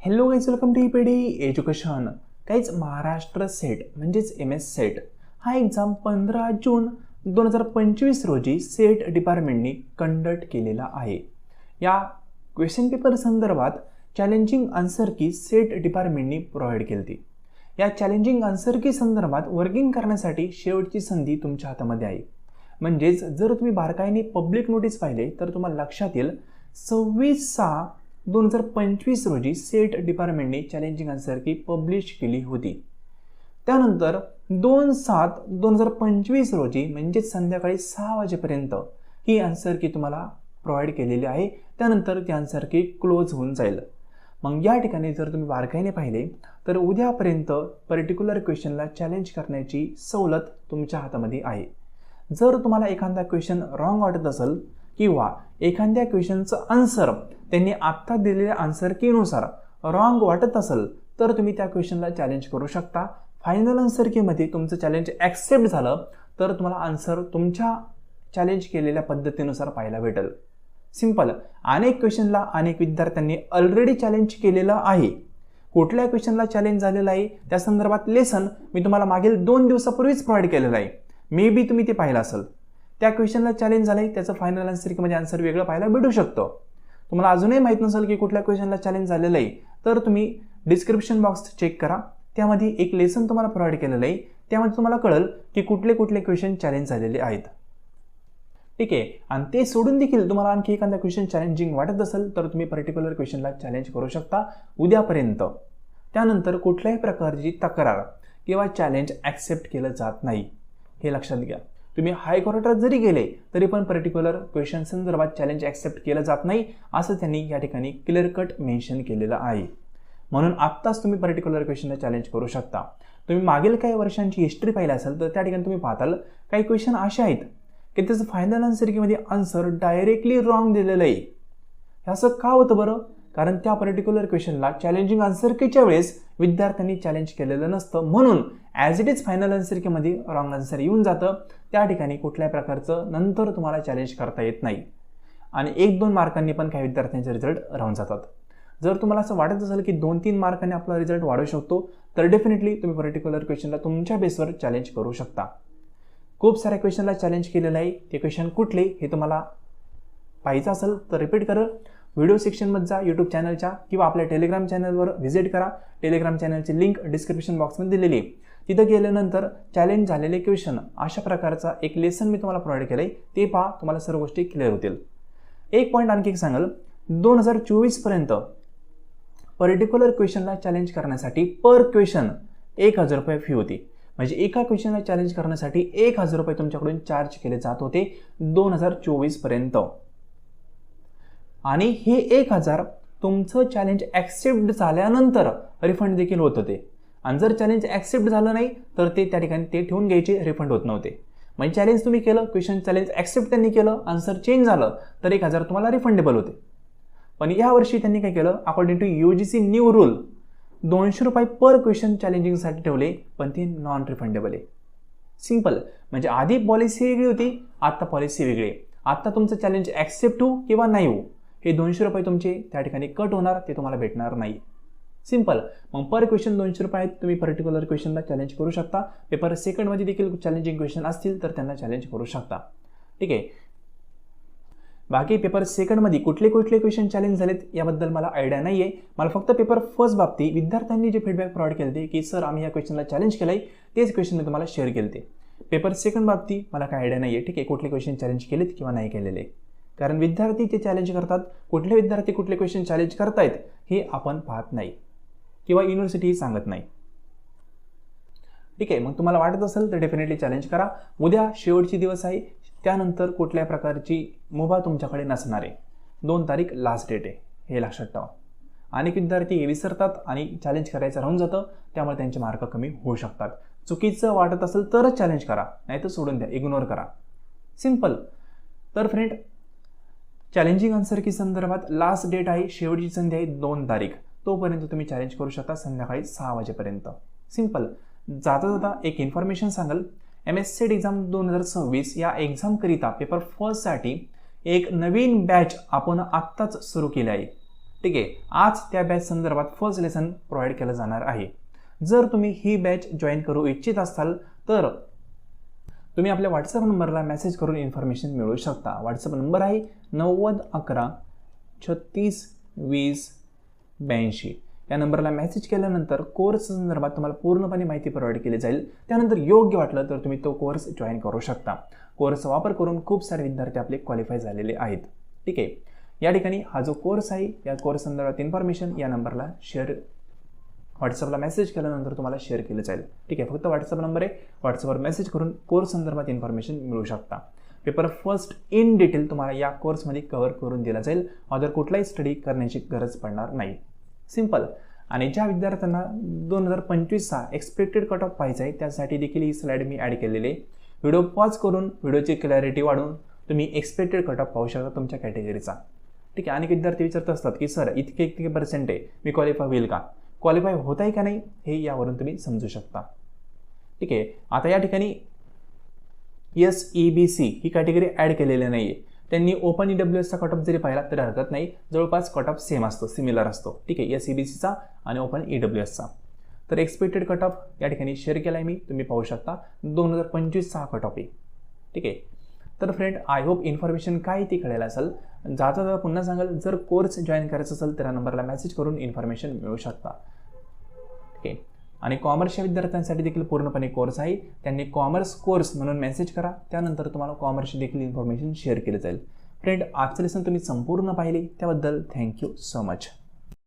Hello guys, welcome to EPD education. काहीच Maharashtra SET म्हणजेच MS SET हा एक्झाम 15 जून 2025 रोजी सेट डिपार्टमेंटनी कंडक्ट केलेला आहे. या क्वेश्चन पेपर संदर्भात चॅलेंजिंग आन्सर की सेट डिपार्टमेंटनी प्रोव्हाइड केली होती. या चॅलेंजिंग आन्सर की संदर्भात वर्किंग करण्यासाठी शेवटची संधी तुमच्या हातामध्ये आहे. म्हणजेच जर तुम्ही बारकाईने पब्लिक नोटीस पाहिले तर तुम्हाला लक्षात येईल 26/6/2025 रोजी सेट डिपार्टमेंटने चॅलेंजिंग आन्सर की पब्लिश केली होती. त्यानंतर 2/7/2025 रोजी म्हणजेच संध्याकाळी 6 वाजेपर्यंत ही आन्सर की तुम्हाला प्रोव्हाइड केलेली आहे. त्यानंतर ती आन्सर की क्लोज होऊन जाईल. मग या ठिकाणी जर तुम्ही बारकाईने पाहिले तर उद्यापर्यंत पर्टिक्युलर क्वेश्चनला चॅलेंज करण्याची सवलत तुमच्या हातामध्ये आहे. जर तुम्हाला एखादा क्वेश्चन रॉंग वाटत असेल किंवा एखाद्या क्वेश्चनचं आन्सर त्यांनी आत्ता दिलेल्या आन्सर कीनुसार रॉंग वाटत असेल तर तुम्ही त्या क्वेश्चनला चॅलेंज करू शकता. फायनल आन्सर कीमध्ये तुमचं चॅलेंज ॲक्सेप्ट झालं तर तुम्हाला आन्सर तुमच्या चॅलेंज केलेल्या पद्धतीनुसार पाहायला भेटेल. सिंपल. अनेक क्वेश्चनला अनेक विद्यार्थ्यांनी ऑलरेडी चॅलेंज केलेलं आहे. कुठल्या क्वेश्चनला चॅलेंज झालेलं आहे त्या संदर्भात लेसन मी तुम्हाला मागील 2 दिवसापूर्वीच प्रोव्हाइड केलेलं आहे. मे बी तुम्ही ते पाहिलं असेल. त्या क्वेश्चनला चॅलेंज झालं आहे त्याचं फायनल आन्सर कीमध्ये आन्सर वेगळं पाहायला भेटू शकतं. तुम्हाला अजूनही माहीत नसेल की कुठल्या क्वेश्चनला चॅलेंज झालेलं आहे तर तुम्ही डिस्क्रिप्शन बॉक्स चेक करा. त्यामध्ये एक लेसन तुम्हाला प्रोव्हाइड केलेलं आहे. त्यामध्ये तुम्हाला कळेल की कुठले कुठले क्वेश्चन चॅलेंज झालेले आहेत. ठीक आहे. आणि ते सोडून देखील तुम्हाला आणखी एखादा क्वेश्चन चॅलेंजिंग वाटत असेल तर तुम्ही पर्टिक्युलर क्वेश्चनला चॅलेंज करू शकता उद्यापर्यंत. त्यानंतर कुठल्याही प्रकारची तक्रार किंवा चॅलेंज ॲक्सेप्ट केलं जात नाही हे लक्षात घ्या. तुम्ही हायकोर्टात जरी गेले तरी पण पर्टिक्युलर क्वेश्चन संदर्भात चॅलेंज ॲक्सेप्ट केलं जात नाही असं त्यांनी या ठिकाणी क्लिअर कट मेन्शन केलेलं आहे. म्हणून आत्ताच तुम्ही पर्टिक्युलर क्वेश्चनला चॅलेंज करू शकता. तुम्ही मागील काही वर्षांची हिस्ट्री पाहिली असेल तर त्या ठिकाणी तुम्ही पाहताल काही क्वेश्चन असे आहेत की त्याचं फायनल आन्सर कीमध्ये आन्सर डायरेक्टली रॉंग दिलेलं आहे. असं का होतं बरं? कारण त्या पर्टिक्युलर क्वेश्चनला चॅलेंजिंग आन्सर कीच्या वेळेस विद्यार्थ्यांनी चॅलेंज केलेलं नसतं. म्हणून as it is final answer कीमध्ये रॉंग आन्सर येऊन जातं. त्या ठिकाणी कुठल्याही प्रकारचं नंतर तुम्हाला चॅलेंज करता येत नाही आणि 1-2 मार्कांनी पण काही विद्यार्थ्यांचे रिझल्ट राहून जातात. जर तुम्हाला असं वाटत असेल की 2-3 मार्कांनी आपला रिझल्ट वाढू शकतो तर डेफिनेटली तुम्ही पर्टिक्युलर क्वेश्चनला तुमच्या बेसवर चॅलेंज करू शकता. खूप साऱ्या क्वेश्चनला चॅलेंज केलेलं आहे. ते क्वेश्चन कुठले हे तुम्हाला पाहायचं असेल तर रिपीट करा. व्हिडिओ सेक्शनमध्ये जा यूट्यूब चॅनलच्या किंवा आपल्या टेलिग्राम चॅनलवर व्हिजिट करा. टेलिग्राम चॅनलची लिंक डिस्क्रिप्शन बॉक्समध्ये दिलेली आहे. तिथं गेल्यानंतर चॅलेंज झालेले क्वेश्चन अशा प्रकारचा एक लेसन मी तुम्हाला प्रोव्हाइड केलं आहे. ते पहा, तुम्हाला सर्व गोष्टी क्लिअर होतील. एक पॉईंट आणखी सांगाल, 2024 पर्यंत पर्टिक्युलर क्वेश्चनला चॅलेंज करण्यासाठी पर क्वेश्चन 1000 रुपये फी होती. म्हणजे एका क्वेश्चनला चॅलेंज करण्यासाठी 1000 रुपये तुमच्याकडून चार्ज केले जात होते 2024 पर्यंत. आणि हे 1000 तुमचं चॅलेंज ॲक्सेप्ट झाल्यानंतर रिफंड देखील होत होते. आणि जर चॅलेंज ॲक्सेप्ट झालं नाही तर ते त्या ठिकाणी ते ठेवून घ्यायचे, रिफंड होत नव्हते. म्हणजे चॅलेंज तुम्ही केलं, क्वेश्चन चॅलेंज ॲक्सेप्ट त्यांनी केलं, आन्सर चेंज झालं तर 1000 तुम्हाला रिफंडेबल होते. पण यावर्षी त्यांनी काय केलं, according to UGC new rule 200 रुपये पर क्वेश्चन चॅलेंजिंगसाठी ठेवले, पण ते नॉन रिफंडेबल आहे. सिंपल. म्हणजे आधी पॉलिसी वेगळी होती, आत्ता पॉलिसी वेगळी आहे. आत्ता तुमचं चॅलेंज ॲक्सेप्ट हो किंवा नाही हो हे 200 रुपये तुमचे त्या ठिकाणी कट होणार, ते तुम्हाला भेटणार नाही. सिंपल. मग पर क्वेश्चन 200 रुपये आहेत. तुम्ही पर्टिक्युलर क्वेश्चनला चॅलेंज करू शकता. पेपर सेकंडमध्ये देखील चॅलेंजिंग क्वेश्चन असतील तर त्यांना चॅलेंज करू शकता. ठीक आहे. बाकी पेपर सेकंडमध्ये कुठले कुठले क्वेश्चन चॅलेंज झालेत याबद्दल मला आयडिया नाही आहे. मला फक्त पेपर फर्स्ट बाबतीत विद्यार्थ्यांनी जे फीडबॅक प्रोव्हाइड केले ते की सर आम्ही या क्वेश्चनला चॅलेंज केलं आहे, तेच क्वेश्चन मी तुम्हाला शेअर केले ते. पेपर सेकंड बाबतीत मला काय आयडिया नाही आहे. ठीक आहे. कुठले क्वेश्चन चॅलेंज केलेत किंवा नाही केलेले, कारण विद्यार्थी ते चॅलेंज करतात. कुठले विद्यार्थी कुठले क्वेश्चन चॅलेंज करतायत हे आपण पाहत नाही किंवा युनिव्हर्सिटी सांगत नाही. ठीक आहे. मग तुम्हाला वाटत असेल तर डेफिनेटली चॅलेंज करा. उद्या शेवटची दिवस आहे. त्यानंतर कुठल्या प्रकारची मुभा तुमच्याकडे नसणार आहे. 2 तारीख लास्ट डेट आहे हे लक्षात ठेवा. अनेक विद्यार्थी हे विसरतात आणि चॅलेंज करायचं राहून जातं, त्यामुळे त्यांचे मार्क कमी होऊ शकतात. चुकीचं वाटत असेल तरच चॅलेंज करा, नाही तर सोडून द्या, इग्नोर करा. सिंपल. तर फ्रेंड, चॅलेंजिंग आन्सर की संदर्भात लास्ट डेट आहे, शेवटची संधी आहे 2 तारीख. तोपर्यंत तुम्ही चॅलेंज करू शकता संध्याकाळी 6 वाजेपर्यंत. सिंपल. जाता जाता एक इन्फॉर्मेशन सांगाल, MS सेट एक्झाम 2026 या एक्झामकरिता पेपर फर्स्टसाठी एक नवीन बॅच आपण आत्ताच सुरू केली आहे. ठीक आहे, आज त्या बॅच संदर्भात फर्स्ट लेसन प्रोव्हाइड केलं जाणार आहे. जर तुम्ही ही बॅच जॉईन करू इच्छित असाल तर तुम्ही आपल्या व्हॉट्सअप नंबरला मेसेज करून इन्फॉर्मेशन मिळवू शकता. व्हॉट्सअप नंबर आहे 9011362082. या नंबरला मेसेज केल्यानंतर कोर्स संदर्भात तुम्हाला पूर्णपणे माहिती प्रोव्हाइड केली जाईल. त्यानंतर योग्य वाटलं तर तुम्ही तो कोर्स जॉईन करू शकता. कोर्सचा वापर करून खूप सारे विद्यार्थी आपले क्वालिफाय झालेले आहेत. ठीक आहे, या ठिकाणी हा जो कोर्स आहे या कोर्स संदर्भात इन्फॉर्मेशन या नंबरला व्हॉट्सअपला मेसेज केल्यानंतर तुम्हाला शेअर केलं जाईल. ठीक आहे, फक्त व्हॉट्सअप नंबर आहे, व्हॉट्सअपवर मेसेज करून कोर्स संदर्भात इन्फॉर्मेशन मिळू शकता. पेपर फर्स्ट इन डिटेल तुम्हाला या कोर्समध्ये कव्हर करून दिला जाईल. अदर कुठलाही स्टडी करण्याची गरज पडणार नाही. सिंपल. आणि ज्या विद्यार्थ्यांना 2025चा एक्सपेक्टेड कट ऑफ पाहिजे आहे त्यासाठी देखील ही स्लाईड मी ॲड केलेली आहे. व्हिडिओ पॉज करून व्हिडिओची क्लॅरिटी वाढवून तुम्ही एक्सपेक्टेड कट ऑफ पाहू शकता तुमच्या कॅटेगरीचा. ठीक आहे, अनेक विद्यार्थी विचारत असतात की सर इतके पर्सेंट आहे, मी क्वालिफाय होईल का, क्वालिफाय होत आहे का नाही हे यावरून तुम्ही समजू शकता. ठीक आहे, आता या ठिकाणी SEBC ही कॅटेगरी ॲड केलेली नाही आहे. त्यांनी ओपन EWSचा कट ऑफ जरी पाहिला तरी हरकत नाही, जवळपास कट ऑफ सेम असतो, सिमिलर असतो. ठीक आहे, SEBCचा आणि ओपन EWSचा. तर एक्सपेक्टेड कट ऑफ या ठिकाणी शेअर केला आहे मी, तुम्ही पाहू शकता 2025चा कट ऑफ आहे. ठीक आहे, तर फ्रेंड आय होप इन्फॉर्मेशन काय ती कळेल असेल. जाता पुन्हा सांगाल, जर कोर्स जॉईन करायचा असेल तर या नंबरला मेसेज करून इन्फॉर्मेशन मिळू शकता. ठीक आहे, आणि कॉमर्सच्या विद्यार्थ्यांसाठी देखील पूर्णपणे कोर्स आहे. त्यांनी कॉमर्स कोर्स म्हणून मेसेज करा, त्यानंतर तुम्हाला कॉमर्सची देखील इन्फॉर्मेशन शेअर केली जाईल. फ्रेंड, आजचं लेसन तुम्ही संपूर्ण पाहिले त्याबद्दल थँक्यू सो मच.